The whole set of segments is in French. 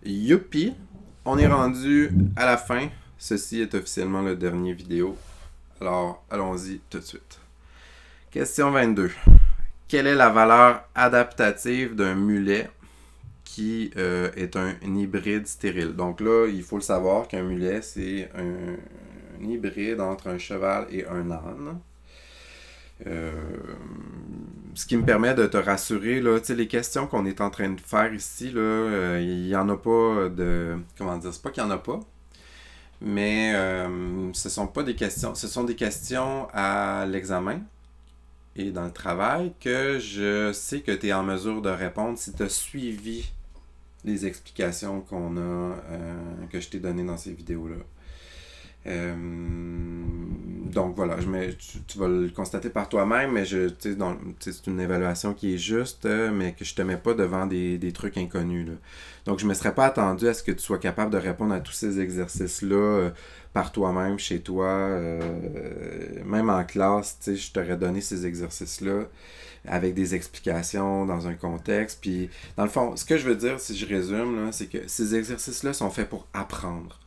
Youpi! On est rendu à la fin. Ceci est officiellement le dernier vidéo. Alors, allons-y tout de suite. Question 22. Quelle est la valeur adaptative d'un mulet qui est un hybride stérile? Donc là, il faut le savoir qu'un mulet, c'est un hybride entre un cheval et un âne. Euh, Ce qui me permet de te rassurer, là, les questions qu'on est en train de faire ici, là, il n'y en a pas de... Comment dire? C'est pas qu'il n'y en a pas, mais ce sont pas des questions... Ce sont des questions à l'examen et dans le travail que je sais que tu es en mesure de répondre si tu as suivi les explications que je t'ai données dans ces vidéos-là. Euh, donc voilà, tu vas le constater par toi-même, mais c'est une évaluation qui est juste, mais que je te mets pas devant des trucs inconnus. Là. Donc je me serais pas attendu à ce que tu sois capable de répondre à tous ces exercices-là par toi-même, chez toi, même en classe, je t'aurais donné ces exercices-là avec des explications dans un contexte. Puis dans le fond, ce que je veux dire, si je résume, là, c'est que ces exercices-là sont faits pour apprendre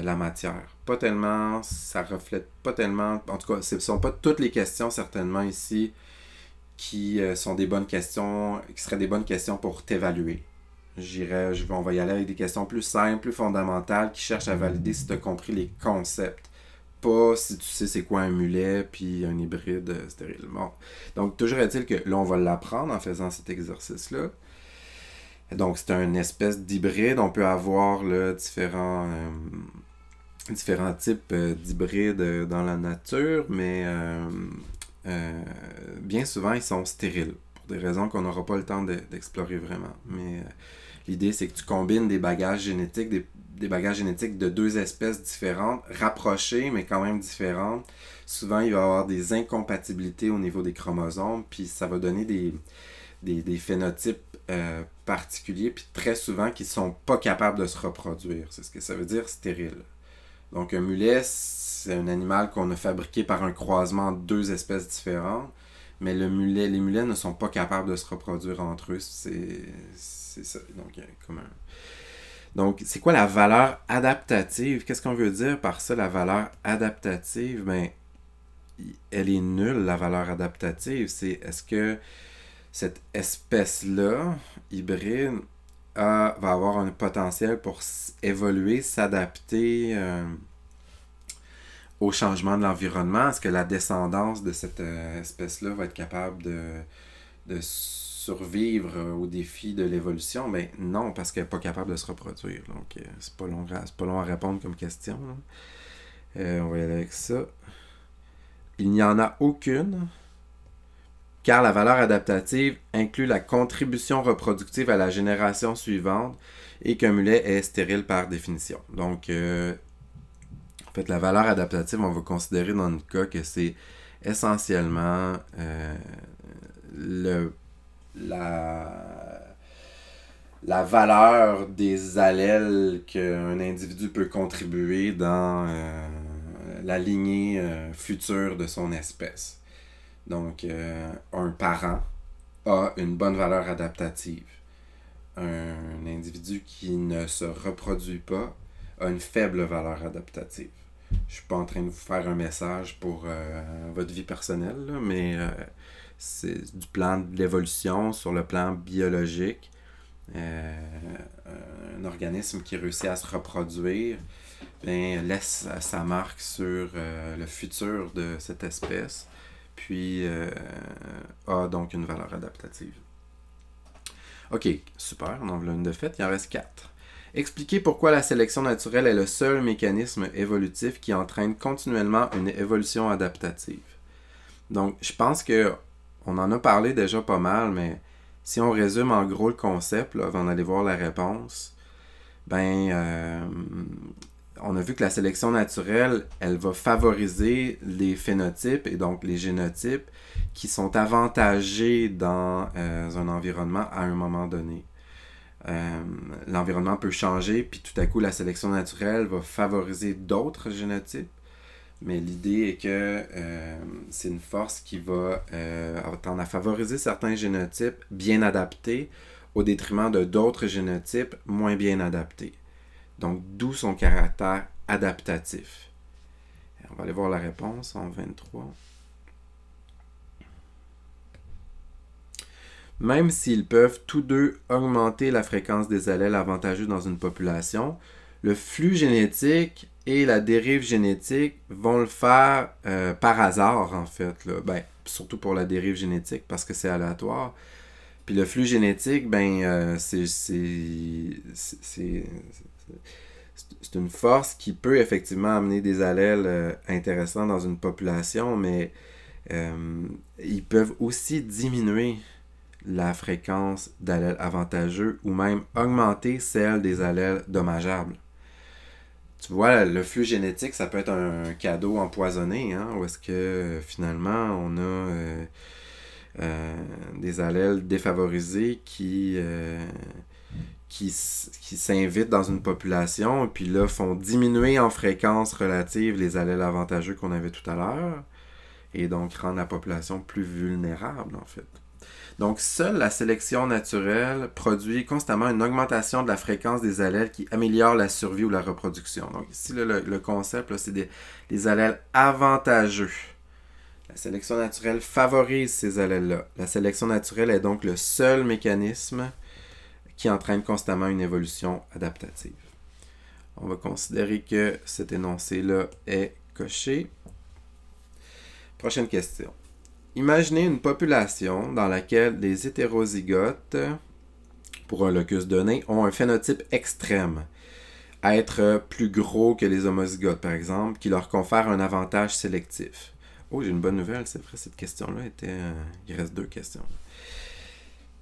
la matière. Pas tellement, ça reflète pas tellement, en tout cas, ce ne sont pas toutes les questions certainement ici qui sont des bonnes questions, qui seraient des bonnes questions pour t'évaluer. On va y aller avec des questions plus simples, plus fondamentales, qui cherchent à valider si tu as compris les concepts. Pas si tu sais c'est quoi un mulet puis un hybride stérile. Bon. Donc, toujours est-il que là, on va l'apprendre en faisant cet exercice-là. Donc, c'est une espèce d'hybride. On peut avoir là, différents types d'hybrides dans la nature, mais bien souvent, ils sont stériles, pour des raisons qu'on n'aura pas le temps d'explorer vraiment. Mais l'idée, c'est que tu combines des bagages génétiques, des bagages génétiques de deux espèces différentes, rapprochées, mais quand même différentes. Souvent, il va y avoir des incompatibilités au niveau des chromosomes, puis ça va donner des phénotypes particuliers, puis très souvent qui ne sont pas capables de se reproduire. C'est ce que ça veut dire stérile. Donc un mulet, c'est un animal qu'on a fabriqué par un croisement de deux espèces différentes, mais les mulets ne sont pas capables de se reproduire entre eux. C'est ça. Donc, c'est quoi la valeur adaptative? Qu'est-ce qu'on veut dire par ça, la valeur adaptative? Ben, elle est nulle, la valeur adaptative. Est-ce que cette espèce-là, hybride, va avoir un potentiel pour évoluer, s'adapter au changement de l'environnement? Est-ce que la descendance de cette espèce-là va être capable de survivre aux défis de l'évolution? Ben non, parce qu'elle n'est pas capable de se reproduire. Donc, c'est pas long à répondre comme question. On va y aller avec ça. Il n'y en a aucune, car la valeur adaptative inclut la contribution reproductive à la génération suivante et qu'un mulet est stérile par définition. Donc, en fait, la valeur adaptative, on va considérer dans notre cas que c'est essentiellement le, la, la valeur des allèles qu'un individu peut contribuer dans la lignée future de son espèce. Donc, un parent a une bonne valeur adaptative. Un individu qui ne se reproduit pas a une faible valeur adaptative. Je ne suis pas en train de vous faire un message pour votre vie personnelle, là, mais c'est du plan de l'évolution sur le plan biologique. Un organisme qui réussit à se reproduire laisse sa marque sur le futur de cette espèce, puis a donc une valeur adaptative. Ok, super, on en a une de fait, il en reste 4. Expliquer pourquoi la sélection naturelle est le seul mécanisme évolutif qui entraîne continuellement une évolution adaptative. Donc, je pense que on en a parlé déjà pas mal, mais si on résume en gros le concept, là, avant d'aller voir la réponse, on a vu que la sélection naturelle, elle va favoriser les phénotypes et donc les génotypes qui sont avantagés dans un environnement à un moment donné. L'environnement peut changer, puis tout à coup, la sélection naturelle va favoriser d'autres génotypes. Mais l'idée est que c'est une force qui va tendre à favoriser certains génotypes bien adaptés au détriment de d'autres génotypes moins bien adaptés. Donc, d'où son caractère adaptatif. On va aller voir la réponse en 23. Même s'ils peuvent tous deux augmenter la fréquence des allèles avantageux dans une population, le flux génétique et la dérive génétique vont le faire par hasard, en fait. Là. Ben, surtout pour la dérive génétique, parce que c'est aléatoire. Puis le flux génétique, c'est une force qui peut effectivement amener des allèles intéressants dans une population, mais ils peuvent aussi diminuer la fréquence d'allèles avantageux ou même augmenter celle des allèles dommageables. Tu vois, le flux génétique, ça peut être un cadeau empoisonné, hein, où est-ce que finalement on a des allèles défavorisés qui s'invitent dans une population et puis là font diminuer en fréquence relative les allèles avantageux qu'on avait tout à l'heure et donc rendre la population plus vulnérable en fait. Donc, seule la sélection naturelle produit constamment une augmentation de la fréquence des allèles qui améliore la survie ou la reproduction. Donc, ici, là, le concept, là, c'est des allèles avantageux. La sélection naturelle favorise ces allèles-là. La sélection naturelle est donc le seul mécanisme qui entraîne constamment une évolution adaptative. On va considérer que cet énoncé-là est coché. Prochaine question. Imaginez une population dans laquelle les hétérozygotes, pour un locus donné, ont un phénotype extrême, être plus gros que les homozygotes par exemple, qui leur confère un avantage sélectif. Oh, j'ai une bonne nouvelle, c'est vrai, cette question-là était... il reste 2 questions.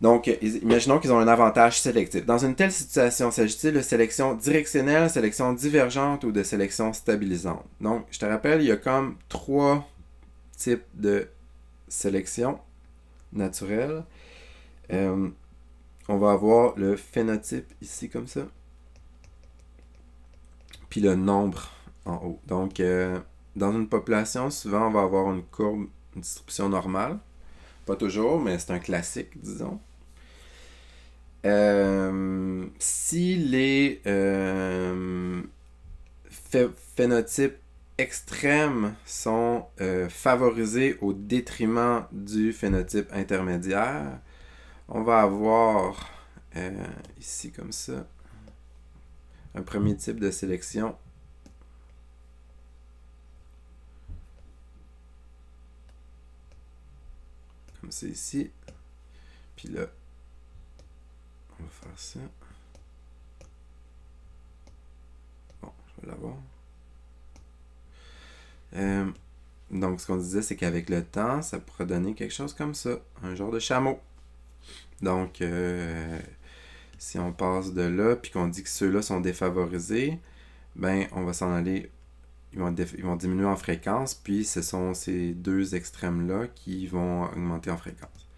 Donc, imaginons qu'ils ont un avantage sélectif. Dans une telle situation, s'agit-il de sélection directionnelle, sélection divergente ou de sélection stabilisante? Donc, je te rappelle, il y a comme 3 types de sélection naturelle. On va avoir le phénotype ici comme ça. Puis le nombre en haut. Donc, dans une population, souvent, on va avoir une courbe, une distribution normale. Pas toujours, mais c'est un classique, disons. Si les phénotypes extrêmes sont favorisés au détriment du phénotype intermédiaire, on va avoir ici comme ça un premier type de sélection comme c'est ici, puis là on va faire ça. Bon, je vais l'avoir. Donc, ce qu'on disait, c'est qu'avec le temps, ça pourrait donner quelque chose comme ça, un genre de chameau. Donc, si on passe de là, puis qu'on dit que ceux-là sont défavorisés, ben, on va s'en aller, ils vont diminuer en fréquence, puis ce sont ces 2 extrêmes-là qui vont augmenter en fréquence.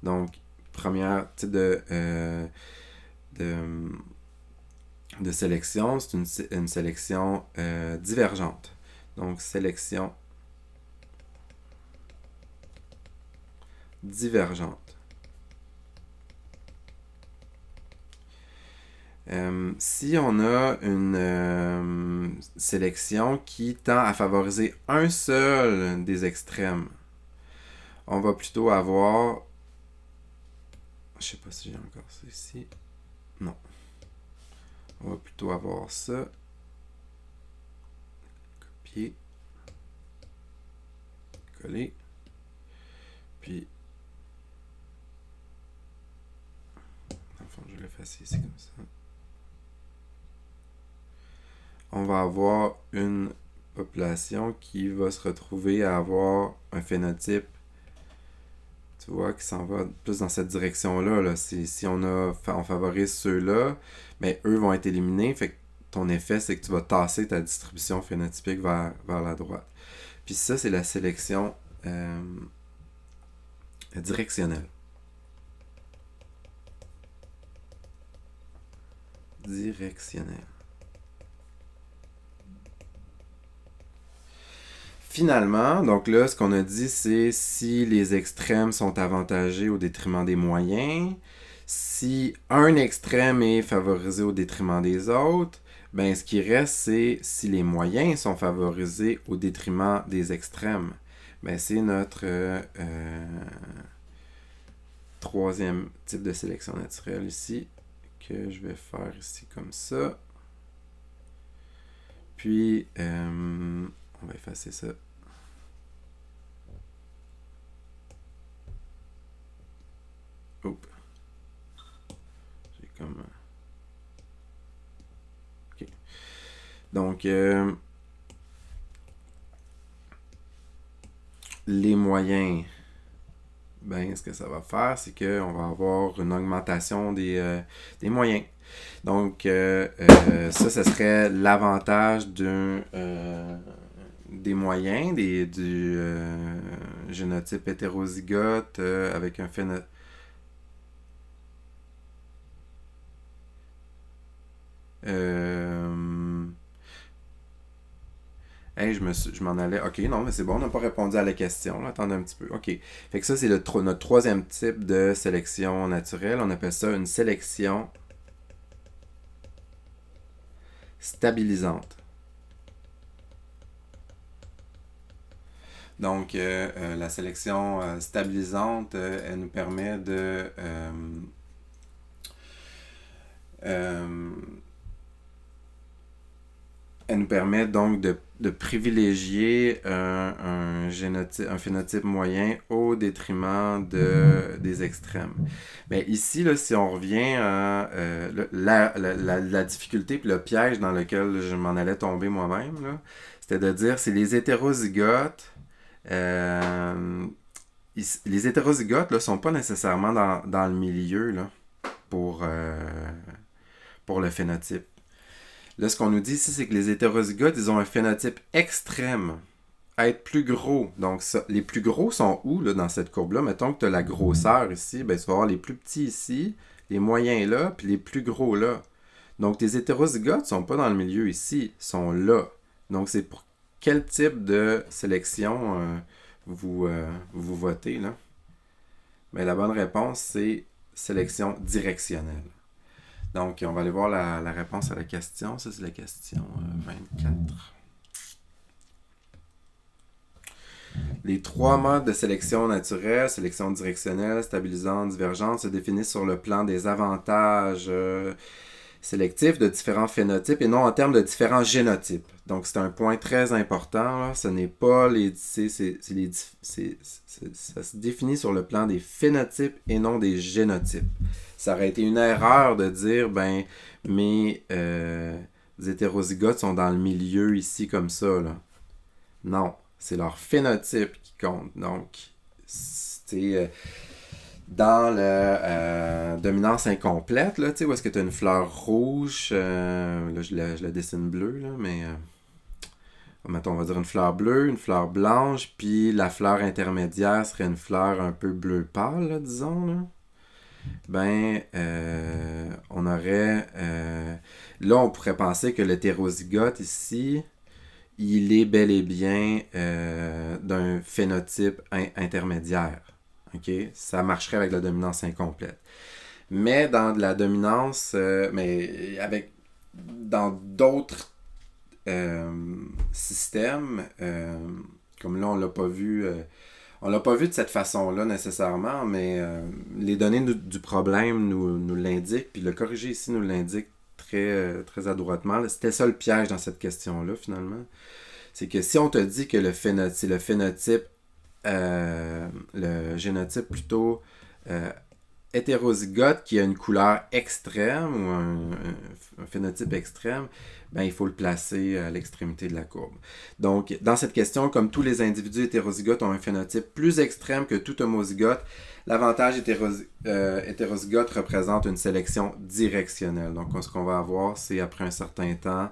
Donc, premier type de sélection, c'est une sélection divergente. Donc, sélection divergente. Si on a une sélection qui tend à favoriser un seul des extrêmes, on va plutôt avoir... Je sais pas si j'ai encore ça ici. Non. On va plutôt avoir ça. Copier. Coller. Puis... Enfin, je vais l'effacer ici comme ça. On va avoir une population qui va se retrouver à avoir un phénotype, tu vois, qui s'en va plus dans cette direction-là. Là. Si on favorise ceux-là, mais eux vont être éliminés. Fait que ton effet, c'est que tu vas tasser ta distribution phénotypique vers la droite. Puis ça, c'est la sélection directionnelle. Directionnelle. Finalement, donc là, ce qu'on a dit, c'est si les extrêmes sont avantagés au détriment des moyens, Si un extrême est favorisé au détriment des autres, ben ce qui reste, c'est si les moyens sont favorisés au détriment des extrêmes. Ben c'est notre troisième type de sélection naturelle ici, que je vais faire ici comme ça. Puis, on va effacer ça. Oups. J'ai comme... OK. Donc, les moyens, ben, ce que ça va faire, c'est qu'on va avoir une augmentation des moyens. Donc, ça serait l'avantage des moyens, du génotype hétérozygote avec un phénotype. Hey, je m'en allais. Ok, non, mais c'est bon, on n'a pas répondu à la question. Là. Attendez un petit peu. Ok. Fait que ça, c'est notre troisième type de sélection naturelle. On appelle ça une sélection stabilisante. Donc, la sélection stabilisante, elle nous permet elle nous permet donc de privilégier un phénotype moyen au détriment des extrêmes. Mais ici, là, si on revient à la difficulté et le piège dans lequel je m'en allais tomber moi-même, là, c'était de dire c'est les hétérozygotes. Les hétérozygotes ne sont pas nécessairement dans le milieu là, pour le phénotype. Là, ce qu'on nous dit ici, c'est que les hétérozygotes, ils ont un phénotype extrême à être plus gros. Donc, ça, les plus gros sont où là, dans cette courbe-là? Mettons que tu as la grosseur ici, ben, tu vas avoir les plus petits ici, les moyens là, puis les plus gros là. Donc, tes hétérozygotes ne sont pas dans le milieu ici, sont là. Donc, c'est pour quel type de sélection vous votez là? Ben, la bonne réponse, c'est sélection directionnelle. Donc, on va aller voir la réponse à la question. Ça, c'est la question 24. Les trois modes de sélection naturelle, sélection directionnelle, stabilisante, divergente, se définissent sur le plan des avantages sélectifs de différents phénotypes et non en termes de différents génotypes. Donc, c'est un point très important. Là. Ce n'est pas les... ça se définit sur le plan des phénotypes et non des génotypes. Ça aurait été une erreur de dire, ben, mes hétérozygotes sont dans le milieu ici comme ça. Là. Non, c'est leur phénotype qui compte. Donc, c'est dans la dominance incomplète, là, où est-ce que tu as une fleur rouge, là, je la dessine bleue, là, mais mettons, on va dire une fleur bleue, une fleur blanche, puis la fleur intermédiaire serait une fleur un peu bleu pâle, là, disons, là. Ben, on aurait... là, on pourrait penser que l'hétérozygote ici, il est bel et bien d'un phénotype intermédiaire. Okay? Ça marcherait avec la dominance incomplète. Mais dans de la dominance, dans d'autres systèmes, comme là, on l'a pas vu... on l'a pas vu de cette façon-là nécessairement, mais les données du problème nous l'indiquent, puis le corrigé ici nous l'indique très, très adroitement. C'était ça le piège dans cette question-là, finalement. C'est que si on te dit que c'est le phénotype, le génotype plutôt hétérozygote qui a une couleur extrême ou un phénotype extrême, ben, il faut le placer à l'extrémité de la courbe. Donc, dans cette question, comme tous les individus hétérozygotes ont un phénotype plus extrême que tout homozygote, l'avantage hétérozygote représente une sélection directionnelle. Donc, ce qu'on va avoir, c'est après un certain temps,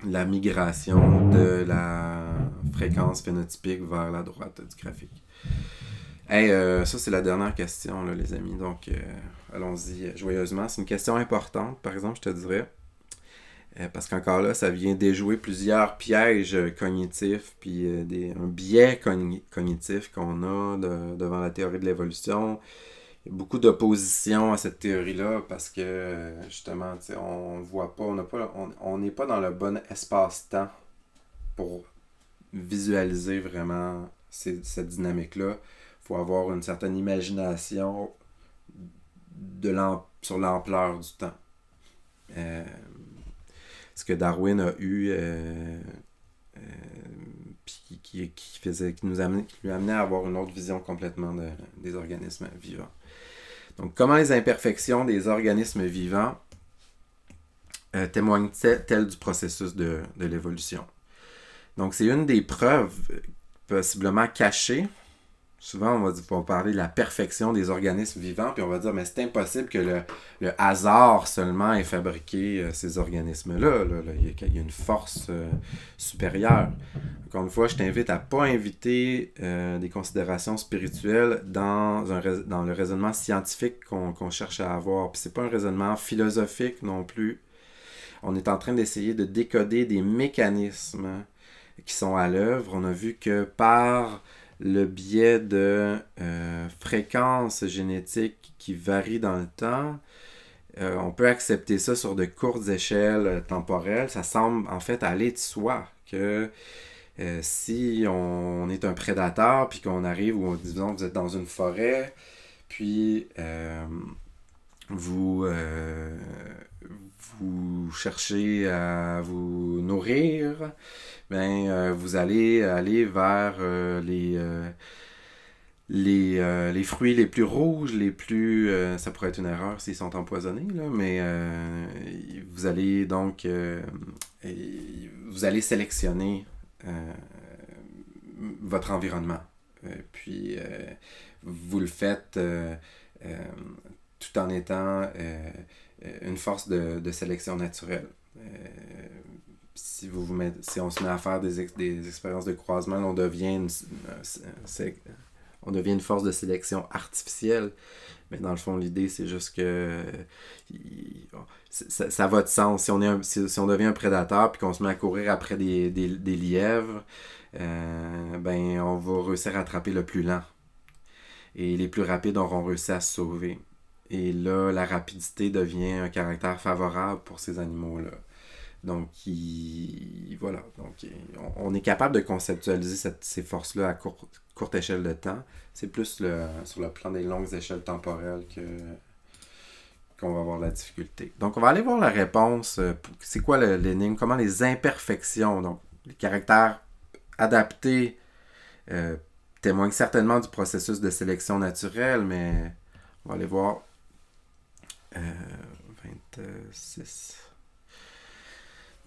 la migration de la fréquence phénotypique vers la droite du graphique. Hey, ça, c'est la dernière question, là, les amis. Donc, allons-y joyeusement. C'est une question importante, par exemple, je te dirais. Parce qu'encore là, ça vient déjouer plusieurs pièges cognitifs, puis un biais cognitif qu'on a devant la théorie de l'évolution, Il y a beaucoup d'opposition à cette théorie-là parce que, justement, on voit pas, on n'est pas dans le bon espace-temps pour visualiser vraiment cette dynamique-là. Il faut avoir une certaine imagination sur l'ampleur du temps. Ce que Darwin a eu, puis qui lui amenait à avoir une autre vision complètement des organismes vivants. Donc, comment les imperfections des organismes vivants témoignent-elles du processus de l'évolution? Donc, c'est une des preuves possiblement cachées. Souvent, on va parler de la perfection des organismes vivants, puis on va dire, mais c'est impossible que le hasard seulement ait fabriqué ces organismes-là. Il y a une force supérieure. Encore une fois, je t'invite à ne pas inviter des considérations spirituelles dans le raisonnement scientifique qu'on cherche à avoir. Puis c'est pas un raisonnement philosophique non plus. On est en train d'essayer de décoder des mécanismes qui sont à l'œuvre. On a vu que par le biais de fréquences génétiques qui varient dans le temps, on peut accepter ça sur de courtes échelles temporelles. Ça semble en fait aller de soi que si on est un prédateur, puis qu'on arrive, ou disons vous êtes dans une forêt, puis vous cherchez à vous nourrir, vous allez aller vers les fruits les plus rouges, les plus... ça pourrait être une erreur s'ils sont empoisonnés, là, mais vous allez donc... vous allez sélectionner votre environnement. Puis vous le faites tout en étant une force de sélection naturelle. Si on se met à faire des expériences de croisement, on devient une force de sélection artificielle. Mais dans le fond, l'idée, c'est juste que ça va de sens. Si on devient un prédateur puis qu'on se met à courir après des lièvres, on va réussir à attraper le plus lent. Et les plus rapides auront réussi à se sauver. Et là, la rapidité devient un caractère favorable pour ces animaux-là. Donc, voilà. Donc, on est capable de conceptualiser ces forces-là à courte échelle de temps. C'est plus sur le plan des longues échelles temporelles qu'on va avoir la difficulté. Donc, on va aller voir la réponse. C'est quoi l'énigme? Comment les imperfections, donc les caractères adaptés, témoignent certainement du processus de sélection naturelle, mais on va aller voir 26.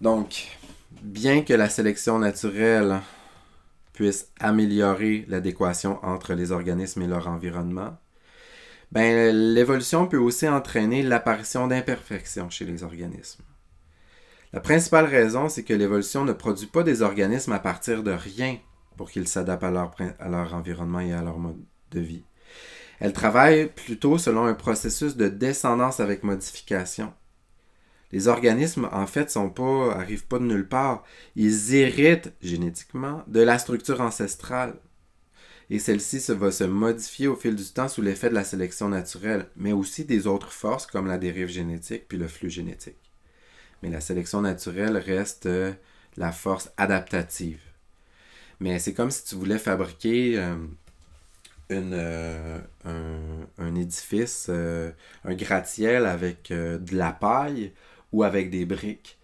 Donc, bien que la sélection naturelle puisse améliorer l'adéquation entre les organismes et leur environnement, l'évolution peut aussi entraîner l'apparition d'imperfections chez les organismes. La principale raison, c'est que l'évolution ne produit pas des organismes à partir de rien pour qu'ils s'adaptent à leur environnement et à leur mode de vie. Elle travaille plutôt selon un processus de descendance avec modification. Les organismes, en fait, arrivent pas de nulle part. Ils héritent génétiquement de la structure ancestrale. Et celle-ci va se modifier au fil du temps sous l'effet de la sélection naturelle, mais aussi des autres forces comme la dérive génétique puis le flux génétique. Mais la sélection naturelle reste la force adaptative. Mais c'est comme si tu voulais fabriquer un édifice, un gratte-ciel avec de la paille ou avec des briques.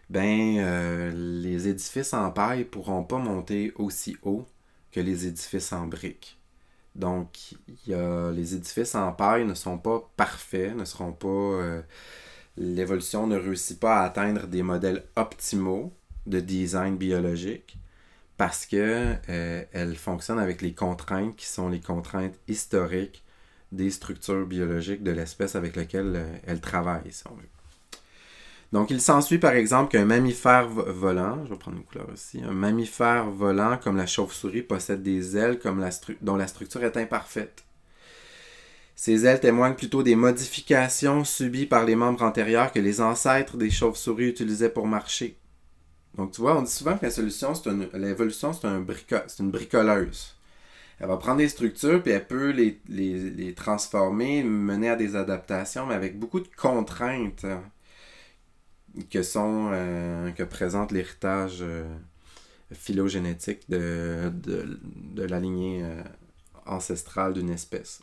Les édifices en paille ne pourront pas monter aussi haut que les édifices en briques. Donc, les édifices en paille ne sont pas parfaits, ne seront pas... l'évolution ne réussit pas à atteindre des modèles optimaux de design biologique parce que elle fonctionne avec les contraintes qui sont les contraintes historiques des structures biologiques de l'espèce avec laquelle elle travaille, si on veut. Donc, il s'ensuit par exemple qu'un mammifère volant, je vais prendre une couleur aussi, un mammifère volant comme la chauve-souris possède des ailes dont la structure est imparfaite. Ces ailes témoignent plutôt des modifications subies par les membres antérieurs que les ancêtres des chauves-souris utilisaient pour marcher. Donc, tu vois, on dit souvent que l'évolution, c'est une bricoleuse. Elle va prendre des structures, puis elle peut les transformer, mener à des adaptations, mais avec beaucoup de contraintes que présente l'héritage phylogénétique de la lignée ancestrale d'une espèce.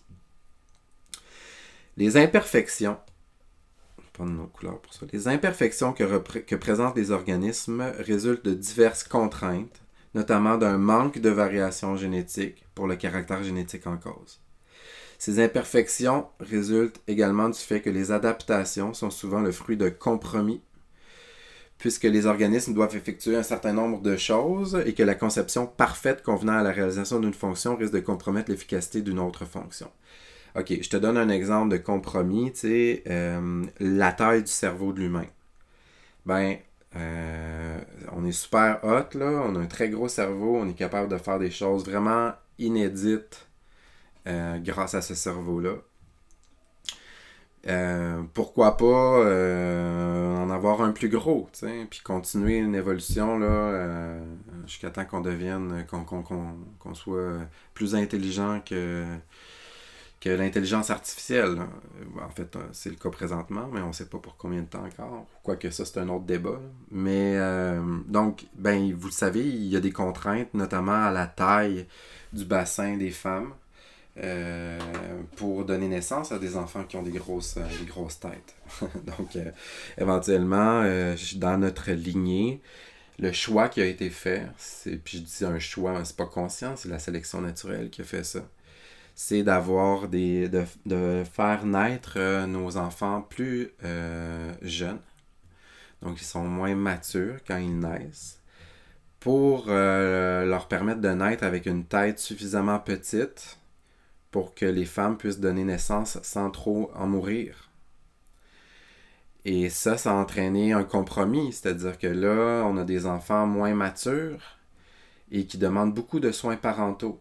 Les imperfections, je vais prendre nos couleurs pour ça. Les imperfections que présentent les organismes résultent de diverses contraintes, notamment d'un manque de variation génétique pour le caractère génétique en cause. Ces imperfections résultent également du fait que les adaptations sont souvent le fruit de compromis, puisque les organismes doivent effectuer un certain nombre de choses et que la conception parfaite convenant à la réalisation d'une fonction risque de compromettre l'efficacité d'une autre fonction. Ok, je te donne un exemple de compromis, tu sais, la taille du cerveau de l'humain. Ben, on est super hot, là, on a un très gros cerveau, on est capable de faire des choses vraiment inédites grâce à ce cerveau-là. Pourquoi pas en avoir un plus gros, t'sais, puis continuer une évolution là, jusqu'à temps qu'on devienne, qu'on soit plus intelligent que l'intelligence artificielle. En fait, c'est le cas présentement, mais on ne sait pas pour combien de temps encore. Quoique ça, c'est un autre débat. Mais donc, ben, vous le savez, il y a des contraintes, notamment à la taille du bassin des femmes. Pour donner naissance à des enfants qui ont des grosses têtes. Donc, éventuellement, dans notre lignée, le choix qui a été fait, puis je dis un choix, c'est pas conscient, c'est la sélection naturelle qui a fait ça. C'est de faire naître nos enfants plus jeunes. Donc, ils sont moins matures quand ils naissent. Pour leur permettre de naître avec une tête suffisamment petite pour que les femmes puissent donner naissance sans trop en mourir. Et ça a entraîné un compromis, c'est-à-dire que là, on a des enfants moins matures et qui demandent beaucoup de soins parentaux.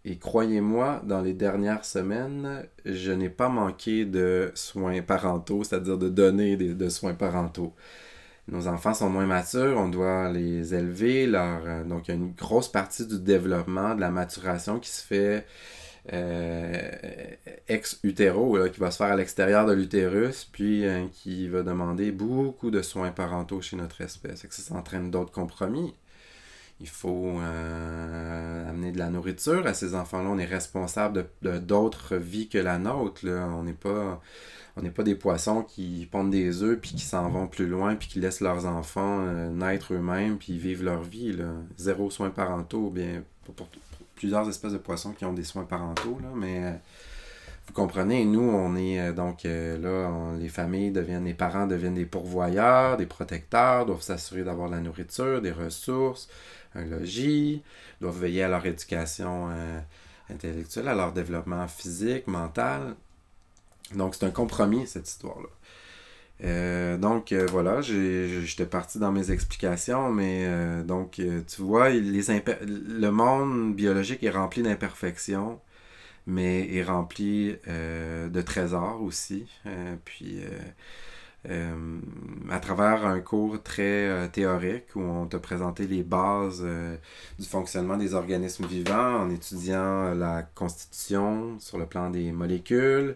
Et croyez-moi, dans les dernières semaines, je n'ai pas manqué de soins parentaux, c'est-à-dire de donner de soins parentaux. Nos enfants sont moins matures, on doit les élever. Donc, il y a une grosse partie du développement, de la maturation qui se fait ex-utéro, qui va se faire à l'extérieur de l'utérus, puis qui va demander beaucoup de soins parentaux chez notre espèce. Et que ça entraîne d'autres compromis. Il faut amener de la nourriture à ces enfants-là. On est responsable de d'autres vies que la nôtre. Là. On n'est pas des poissons qui pondent des œufs puis qui s'en vont plus loin puis qui laissent leurs enfants naître eux-mêmes puis vivre leur vie. Là. Zéro soins parentaux, bien pour plusieurs espèces de poissons qui ont des soins parentaux, là, mais vous comprenez, nous, on est les familles les parents deviennent des pourvoyeurs, des protecteurs, doivent s'assurer d'avoir de la nourriture, des ressources, un logis, doivent veiller à leur éducation intellectuelle, à leur développement physique, mental. Donc, c'est un compromis, cette histoire-là. Voilà, j'étais parti dans mes explications, mais tu vois, le monde biologique est rempli d'imperfections, mais est rempli de trésors aussi. À travers un cours très théorique où on t'a présenté les bases du fonctionnement des organismes vivants en étudiant la constitution sur le plan des molécules,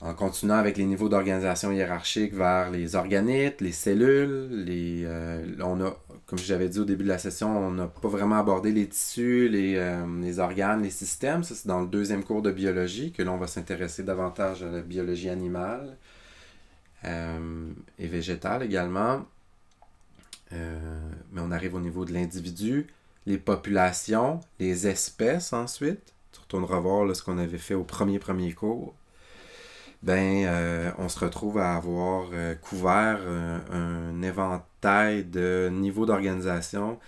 en continuant avec les niveaux d'organisation hiérarchique vers les organites, les cellules, comme j'avais dit au début de la session, on n'a pas vraiment abordé les tissus, les organes, les systèmes. Ça, c'est dans le deuxième cours de biologie, que là, on va s'intéresser davantage à la biologie animale et végétale également. Mais on arrive au niveau de l'individu, les populations, les espèces ensuite. Tu retourneras voir là, ce qu'on avait fait au premier cours. On se retrouve à avoir couvert un éventail de niveaux d'organisation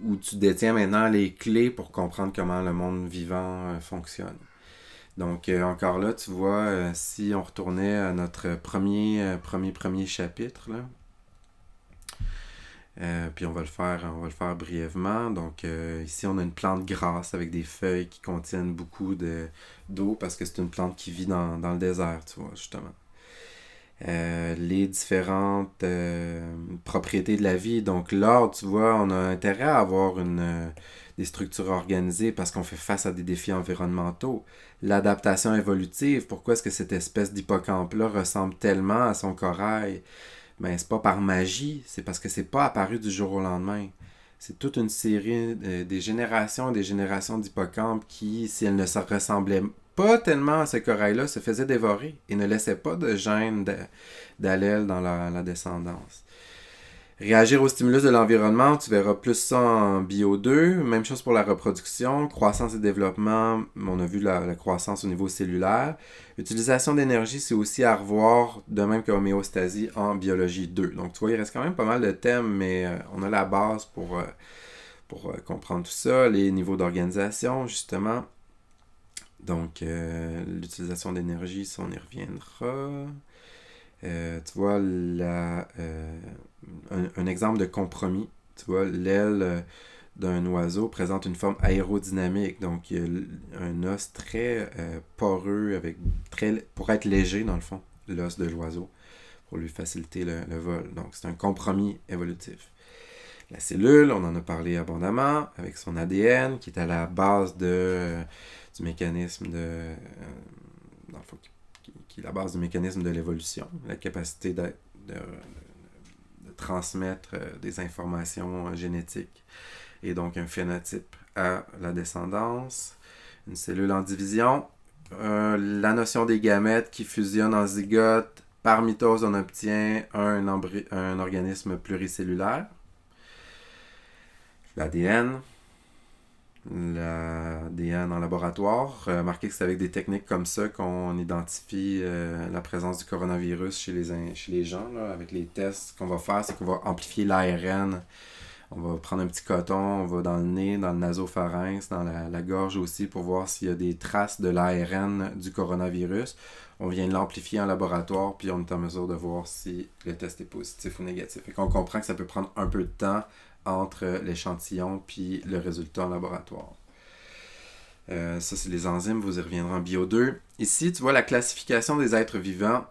où tu détiens maintenant les clés pour comprendre comment le monde vivant fonctionne. Donc, encore là, tu vois, si on retournait à notre premier chapitre, là, puis on va le faire brièvement. Donc ici on a une plante grasse avec des feuilles qui contiennent beaucoup d'eau parce que c'est une plante qui vit dans le désert, tu vois, justement. les différentes propriétés de la vie. Donc l'ordre, tu vois, on a intérêt à avoir des structures organisées parce qu'on fait face à des défis environnementaux. L'adaptation évolutive, pourquoi est-ce que cette espèce d'hippocampe-là ressemble tellement à son corail? Ben, c'est pas par magie, c'est parce que c'est pas apparu du jour au lendemain. C'est toute une série, des générations et des générations d'hippocampes qui, si elles ne se ressemblaient pas tellement à ce corail-là, se faisaient dévorer et ne laissaient pas de gènes d'allèles dans la descendance. Réagir au stimulus de l'environnement, tu verras plus ça en bio 2. Même chose pour la reproduction, croissance et développement, on a vu la croissance au niveau cellulaire. Utilisation d'énergie, c'est aussi à revoir, de même que homéostasie en biologie 2. Donc tu vois, il reste quand même pas mal de thèmes, mais on a la base pour comprendre tout ça. Les niveaux d'organisation, justement. Donc l'utilisation d'énergie, ça on y reviendra. Tu vois, un exemple de compromis. Tu vois, l'aile d'un oiseau présente une forme aérodynamique. Donc, il y a un os très poreux, pour être léger, dans le fond, l'os de l'oiseau, pour lui faciliter le vol. Donc, c'est un compromis évolutif. La cellule, on en a parlé abondamment, avec son ADN, qui est à la base du mécanisme dans le fond, qui est la base du mécanisme de l'évolution, la capacité de transmettre des informations génétiques et donc un phénotype à la descendance. Une cellule en division, la notion des gamètes qui fusionnent en zygote, par mitose on obtient un organisme pluricellulaire. L'ADN, en laboratoire. Remarquez que c'est avec des techniques comme ça qu'on identifie la présence du coronavirus chez les gens. Là. Avec les tests, ce qu'on va faire, c'est qu'on va amplifier l'ARN. On va prendre un petit coton, on va dans le nez, dans le nasopharynx, dans la gorge aussi, pour voir s'il y a des traces de l'ARN du coronavirus. On vient l'amplifier en laboratoire, puis on est en mesure de voir si le test est positif ou négatif. Et qu'on comprend que ça peut prendre un peu de temps entre l'échantillon puis le résultat en laboratoire. Ça, c'est les enzymes, vous y reviendrez en bio 2. Ici, tu vois la classification des êtres vivants.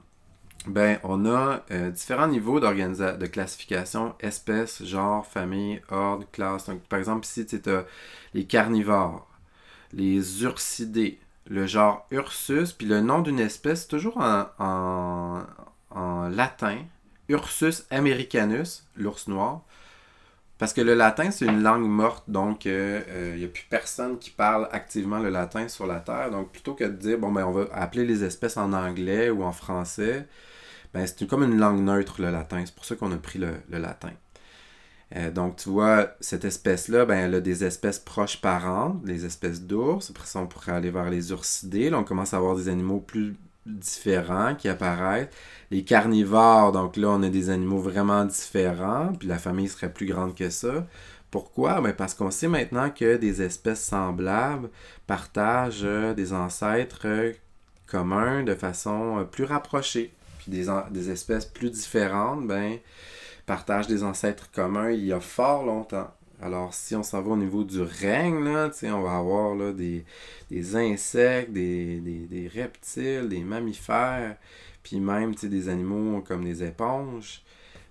Ben, on a différents niveaux de classification, espèces, genre, famille, ordre, classe. Donc, par exemple, ici, tu as les carnivores, les ursidés, le genre Ursus, puis le nom d'une espèce, toujours en latin, Ursus americanus, l'ours noir. Parce que le latin, c'est une langue morte, donc il n'y a plus personne qui parle activement le latin sur la Terre. Donc, plutôt que de dire, bon, ben, on va appeler les espèces en anglais ou en français, ben, c'est comme une langue neutre, le latin. C'est pour ça qu'on a pris le latin. Donc, tu vois, cette espèce-là, ben, elle a des espèces proches parentes, les espèces d'ours. Après ça, on pourrait aller vers les ursidés. Là, on commence à avoir des animaux plus différents qui apparaissent. Les carnivores, donc là, on a des animaux vraiment différents, puis la famille serait plus grande que ça. Pourquoi? Ben parce qu'on sait maintenant que des espèces semblables partagent des ancêtres communs de façon plus rapprochée. Puis des espèces plus différentes, ben, partagent des ancêtres communs il y a fort longtemps. Alors, si on s'en va au niveau du règne, là, on va avoir là, des insectes, des reptiles, des mammifères, puis même des animaux comme des éponges.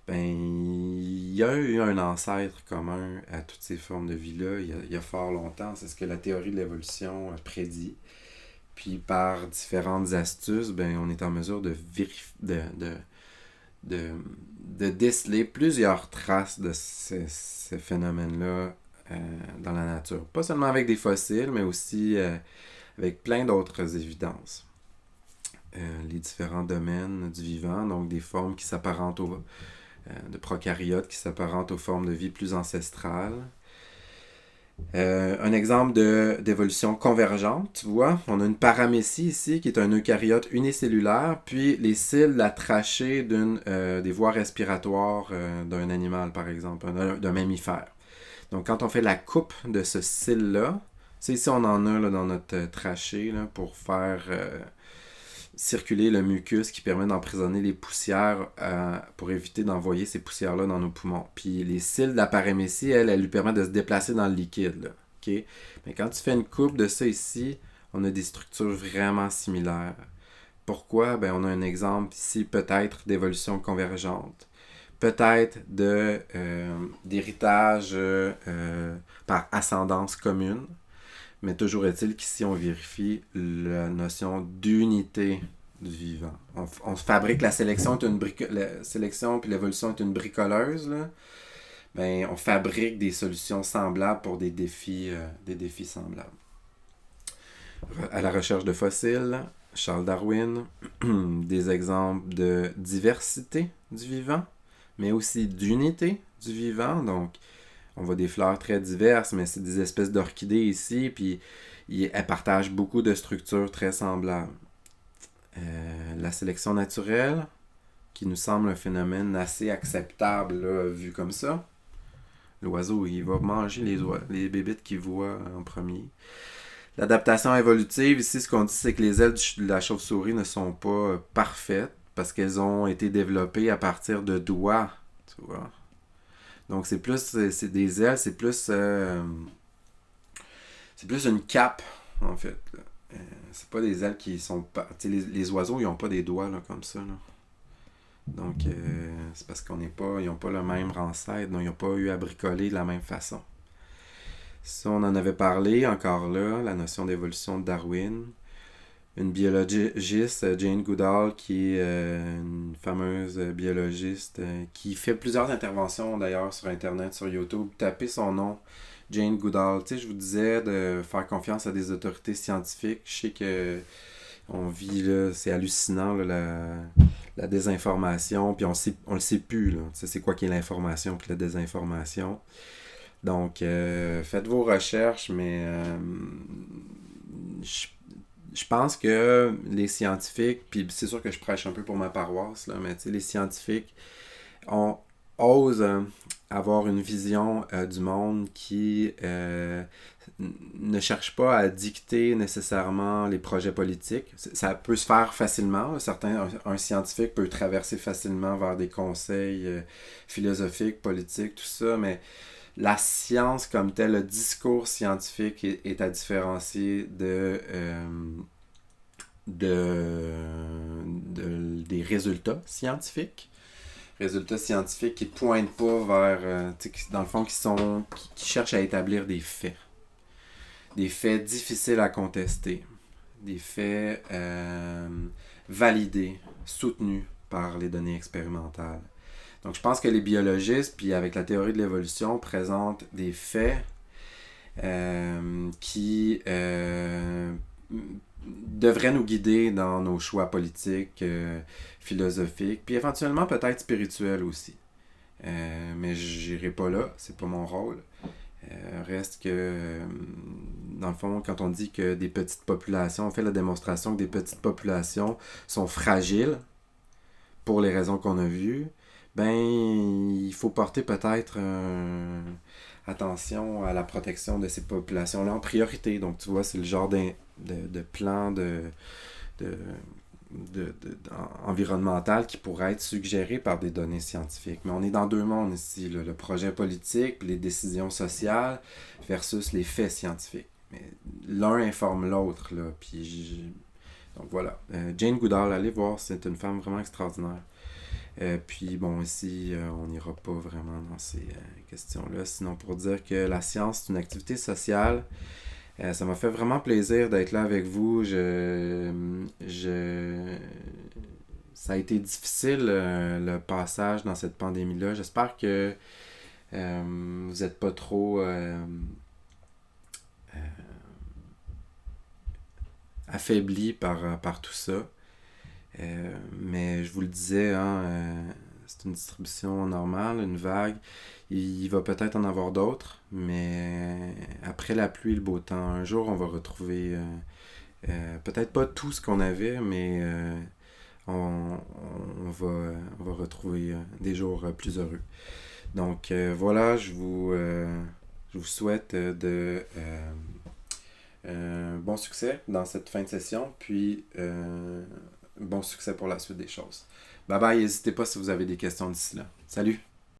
Ben, il y a eu un ancêtre commun à toutes ces formes de vie-là il y a fort longtemps. C'est ce que la théorie de l'évolution prédit. Puis par différentes astuces, ben, on est en mesure de déceler plusieurs traces de ces phénomènes-là dans la nature. Pas seulement avec des fossiles, mais aussi avec plein d'autres évidences. Les différents domaines du vivant, donc des formes qui s'apparentent de prokaryotes qui s'apparentent aux formes de vie plus ancestrales. Un exemple d'évolution convergente, tu vois, on a une paramécie ici qui est un eucaryote unicellulaire, puis les cils, la trachée des voies respiratoires d'un animal, par exemple, d'un mammifère. Donc, quand on fait la coupe de ce cil-là, c'est ici on en a là, dans notre trachée là, pour faire circuler le mucus qui permet d'emprisonner les poussières pour éviter d'envoyer ces poussières-là dans nos poumons. Puis les cils de la paramécie, elles lui permettent de se déplacer dans le liquide. Là. Okay? Mais quand tu fais une coupe de ça ici, on a des structures vraiment similaires. Pourquoi? Ben, on a un exemple ici peut-être d'évolution convergente, peut-être d'héritage par ascendance commune, mais toujours est-il qu'ici on vérifie la notion d'unité du vivant. On fabrique la sélection est la sélection puis l'évolution est une bricoleuse là. Ben, on fabrique des solutions semblables pour des défis semblables. À la recherche de fossiles, Charles Darwin, des exemples de diversité du vivant, mais aussi d'unité du vivant. Donc, on voit des fleurs très diverses, mais c'est des espèces d'orchidées ici, puis elles partagent beaucoup de structures très semblables. La sélection naturelle, qui nous semble un phénomène assez acceptable là, vu comme ça. L'oiseau, il va manger les bébites qu'il voit en premier. L'adaptation évolutive, ici, ce qu'on dit, c'est que les ailes de la chauve-souris ne sont pas parfaites parce qu'elles ont été développées à partir de doigts, tu vois. Donc, c'est des ailes, c'est plus une cape, en fait. C'est pas des ailes qui sont pas... Les oiseaux, ils ont pas des doigts, là, comme ça, là. Donc, c'est parce ils n'ont pas le même ancêtre, donc ils n'ont pas eu à bricoler de la même façon. Ça, on en avait parlé encore là, la notion d'évolution de Darwin. Une biologiste, Jane Goodall, qui est une fameuse biologiste, qui fait plusieurs interventions d'ailleurs sur Internet, sur YouTube. Tapez son nom, Jane Goodall. Tu sais, je vous disais de faire confiance à des autorités scientifiques. Je sais que on vit là, c'est hallucinant là, la désinformation, puis on le sait plus là. Tu sais, c'est quoi qui est l'information puis la désinformation. Donc, faites vos recherches, mais je pense que les scientifiques, puis c'est sûr que je prêche un peu pour ma paroisse, là, mais tu sais, les scientifiques osent avoir une vision du monde qui ne cherche pas à dicter nécessairement les projets politiques. Ça peut se faire facilement. Un scientifique peut traverser facilement vers des conseils philosophiques, politiques, tout ça, mais la science comme telle, le discours scientifique est à différencier des résultats scientifiques. Résultats scientifiques qui ne pointent pas vers, dans le fond, qui cherchent à établir des faits. Des faits difficiles à contester. Des faits validés, soutenus par les données expérimentales. Donc, je pense que les biologistes, puis avec la théorie de l'évolution, présentent des faits qui devraient nous guider dans nos choix politiques, philosophiques, puis éventuellement peut-être spirituels aussi. Mais j'irai pas là, c'est pas mon rôle. Reste que, dans le fond, quand on dit que des petites populations, on fait la démonstration que des petites populations sont fragiles pour les raisons qu'on a vues, ben, il faut porter peut-être attention à la protection de ces populations-là en priorité. Donc, tu vois, c'est le genre de plan environnemental qui pourrait être suggéré par des données scientifiques. Mais on est dans deux mondes ici, là, le projet politique, les décisions sociales versus les faits scientifiques. Mais l'un informe l'autre, là, donc voilà. Jane Goodall, allez voir, c'est une femme vraiment extraordinaire. Puis bon, ici, on n'ira pas vraiment dans ces questions-là, sinon pour dire que la science, c'est une activité sociale. Ça m'a fait vraiment plaisir d'être là avec vous. Ça a été difficile, le passage dans cette pandémie-là. J'espère que vous n'êtes pas trop affaiblis par tout ça. Mais je vous le disais, c'est une distribution normale, une vague. Il va peut-être en avoir d'autres, mais après la pluie, le beau temps, un jour, on va retrouver peut-être pas tout ce qu'on avait, mais on va retrouver des jours plus heureux. Donc voilà, je vous souhaite bon succès dans cette fin de session, puis bon succès pour la suite des choses. Bye bye, n'hésitez pas si vous avez des questions d'ici là. Salut!